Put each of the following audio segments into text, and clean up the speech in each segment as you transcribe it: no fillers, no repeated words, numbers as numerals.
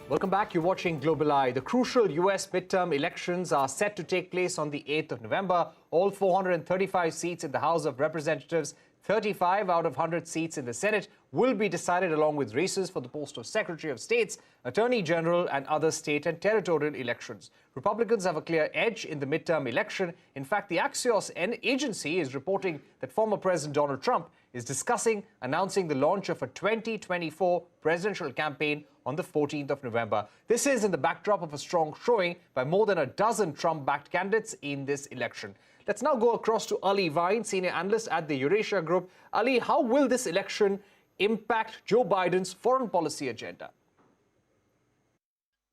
Welcome back. You're watching Global Eye. The crucial US midterm elections are set to take place on the 8th of November. All 435 seats in the House of Representatives, 35 out of 100 seats in the Senate will be decided along with races for the post of Secretary of State, Attorney General and other state and territorial elections. Republicans have a clear edge in the midterm election. In fact, the Axios agency is reporting that former President Donald Trump is discussing announcing the launch of a 2024 presidential campaign on the 14th of November. This is in the backdrop of a strong showing by more than a dozen Trump-backed candidates in this election. Let's now go across to Ali Vine, senior analyst at the Eurasia Group. Ali, how will this election impact Joe Biden's foreign policy agenda?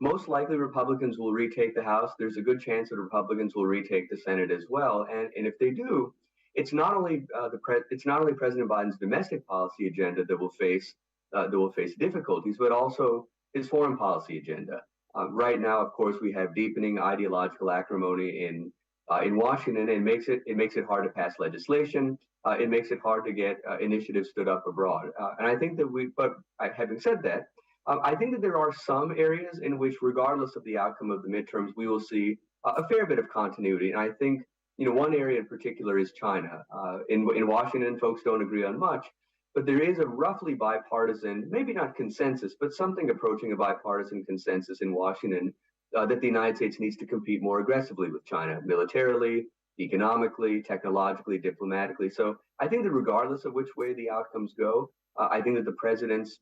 Most likely Republicans will retake the House. There's a good chance that Republicans will retake the Senate as well. And if they do, it's not only President Biden's domestic policy agenda that will face difficulties, but also his foreign policy agenda. Right now, of course, we have deepening ideological acrimony in Washington. It makes it hard to pass legislation. It makes it hard to get initiatives stood up abroad. And I think that having said that, I think that there are some areas in which, regardless of the outcome of the midterms, we will see a fair bit of continuity. And I think, one area in particular is China. In Washington, folks don't agree on much, but there is a roughly bipartisan, maybe not consensus, but something approaching a bipartisan consensus in Washington that the United States needs to compete more aggressively with China, militarily, economically, technologically, diplomatically. So I think that regardless of which way the outcomes go, I think that the president's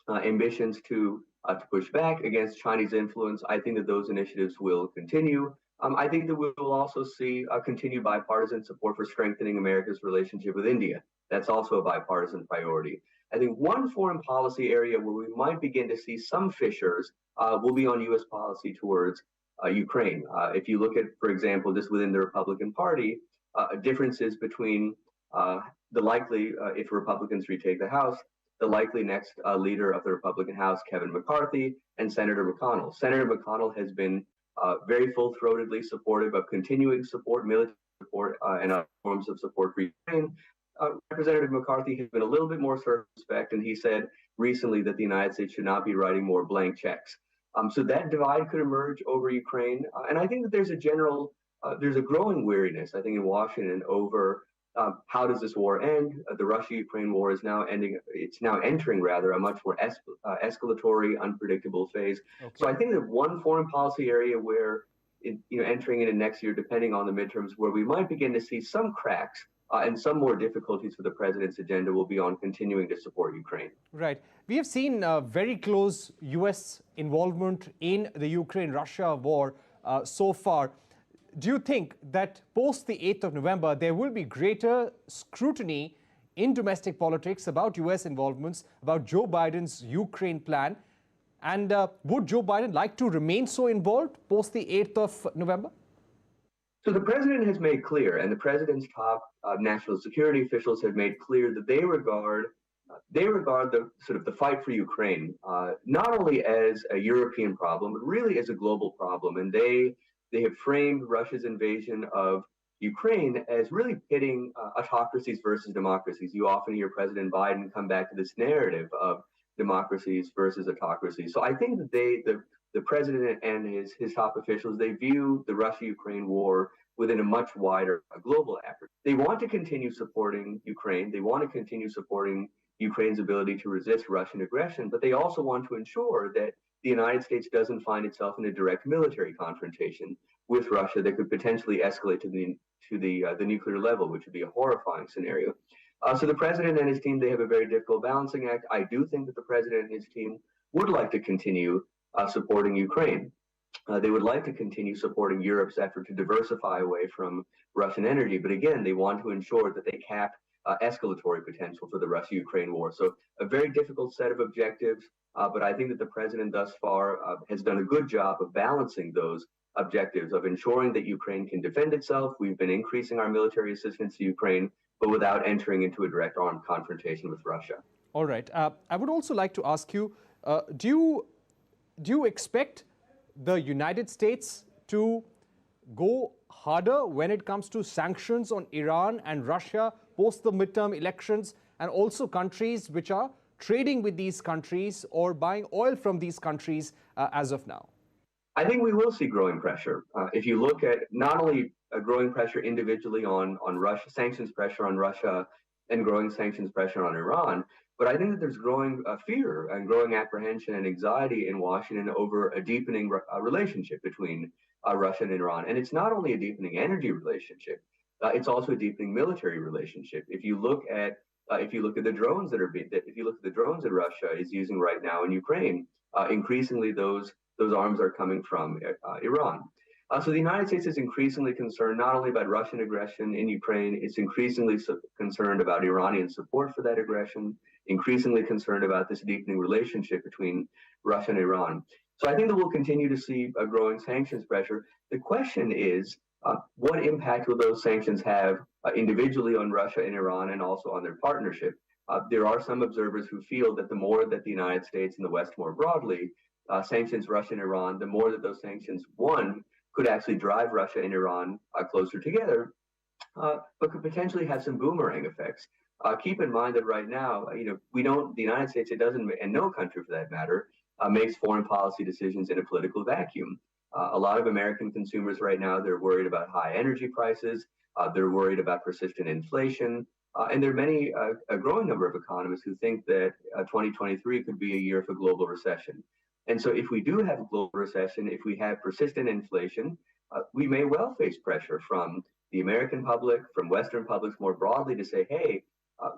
ambitions to push back against Chinese influence, I think that those initiatives will continue. I think that we will also see continued bipartisan support for strengthening America's relationship with India. That's also a bipartisan priority. I think one foreign policy area where we might begin to see some fissures will be on U.S. policy towards Ukraine. If you look at, for example, just within the Republican Party, differences between the likely, if Republicans retake the House, the likely next leader of the Republican House, Kevin McCarthy, and Senator McConnell. Senator McConnell has been very full-throatedly supportive of continuing support, military support, and other forms of support for Ukraine. Representative McCarthy has been a little bit more circumspect, and he said recently that the United States should not be writing more blank checks. So that divide could emerge over Ukraine. And I think that there's a growing weariness, I think, in Washington over how does this war end? The Russia-Ukraine war is now ending. It's now entering, rather, a much more escalatory, unpredictable phase. Okay. So I think that one foreign policy area where, entering into next year, depending on the midterms, where we might begin to see some cracks and some more difficulties for the president's agenda will be on continuing to support Ukraine. Right. We have seen very close U.S. involvement in the Ukraine-Russia war so far. Do you think that post the 8th of November, there will be greater scrutiny in domestic politics about U.S. involvements, about Joe Biden's Ukraine plan? And would Joe Biden like to remain so involved post the 8th of November? So the president has made clear, and the president's top national security officials have made clear that they regard the fight for Ukraine not only as a European problem, but really as a global problem. And they have framed Russia's invasion of Ukraine as really pitting autocracies versus democracies. You often hear President Biden come back to this narrative of democracies versus autocracies. So I think that the president and his top officials, they view the Russia-Ukraine war within a much wider global effort. They want to continue supporting Ukraine. They want to continue supporting Ukraine's ability to resist Russian aggression, but they also want to ensure that the United States doesn't find itself in a direct military confrontation with Russia that could potentially escalate to the nuclear level, which would be a horrifying scenario. So the president and his team, they have a very difficult balancing act. I do think that the president and his team would like to continue supporting Ukraine. They would like to continue supporting Europe's effort to diversify away from Russian energy. But again, they want to ensure that they cap escalatory potential for the Russia-Ukraine war. So a very difficult set of objectives. But I think that the president thus far has done a good job of balancing those objectives of ensuring that Ukraine can defend itself. We've been increasing our military assistance to Ukraine, but without entering into a direct armed confrontation with Russia. All right. I would also like to ask you, do you expect the United States to go harder when it comes to sanctions on Iran and Russia post the midterm elections, and also countries which are trading with these countries or buying oil from these countries as of now? I think we will see growing pressure. If you look at not only a growing pressure individually on Russia, sanctions pressure on Russia, and growing sanctions pressure on Iran, but I think that there's growing fear and growing apprehension and anxiety in Washington over a deepening relationship between Russia and Iran. And it's not only a deepening energy relationship; it's also a deepening military relationship. If you look at the drones if you look at the drones that Russia is using right now in Ukraine, increasingly those arms are coming from Iran. So the United States is increasingly concerned not only about Russian aggression in Ukraine, it's increasingly concerned about Iranian support for that aggression, increasingly concerned about this deepening relationship between Russia and Iran. So I think that we'll continue to see a growing sanctions pressure. The question is, what impact will those sanctions have individually on Russia and Iran and also on their partnership? There are some observers who feel that the more that the United States and the West more broadly sanctions Russia and Iran, the more that those sanctions, one, could actually drive Russia and Iran closer together, but could potentially have some boomerang effects. Keep in mind that right now, the United States, it doesn't, and no country for that matter, makes foreign policy decisions in a political vacuum. A lot of American consumers right now, they're worried about high energy prices, they're worried about persistent inflation, and there are a growing number of economists who think that 2023 could be a year of a global recession. And so if we do have a global recession, if we have persistent inflation, we may well face pressure from the American public, from Western publics more broadly to say, hey,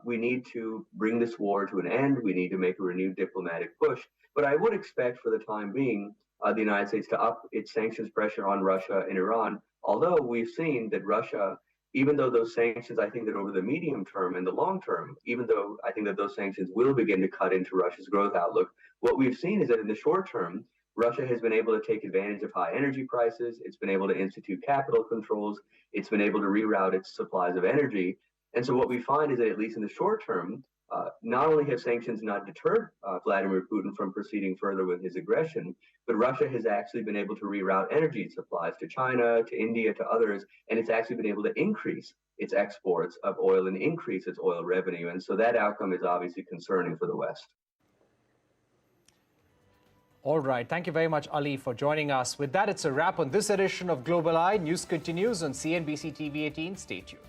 we need to bring this war to an end. We need to make a renewed diplomatic push. But I would expect for the time being, the United States to up its sanctions pressure on Russia and Iran, although we've seen that Russia, even though those sanctions, I think that over the medium term and the long term, even though I think that those sanctions will begin to cut into Russia's growth outlook, what we've seen is that in the short term, Russia has been able to take advantage of high energy prices. It's been able to institute capital controls. It's been able to reroute its supplies of energy. And so what we find is that at least in the short term, not only have sanctions not deterred Vladimir Putin from proceeding further with his aggression, but Russia has actually been able to reroute energy supplies to China, to India, to others, and it's actually been able to increase its exports of oil and increase its oil revenue. And so that outcome is obviously concerning for the West. All right. Thank you very much, Ali, for joining us. With that, it's a wrap on this edition of Global Eye. News continues on CNBC TV 18. Stay tuned.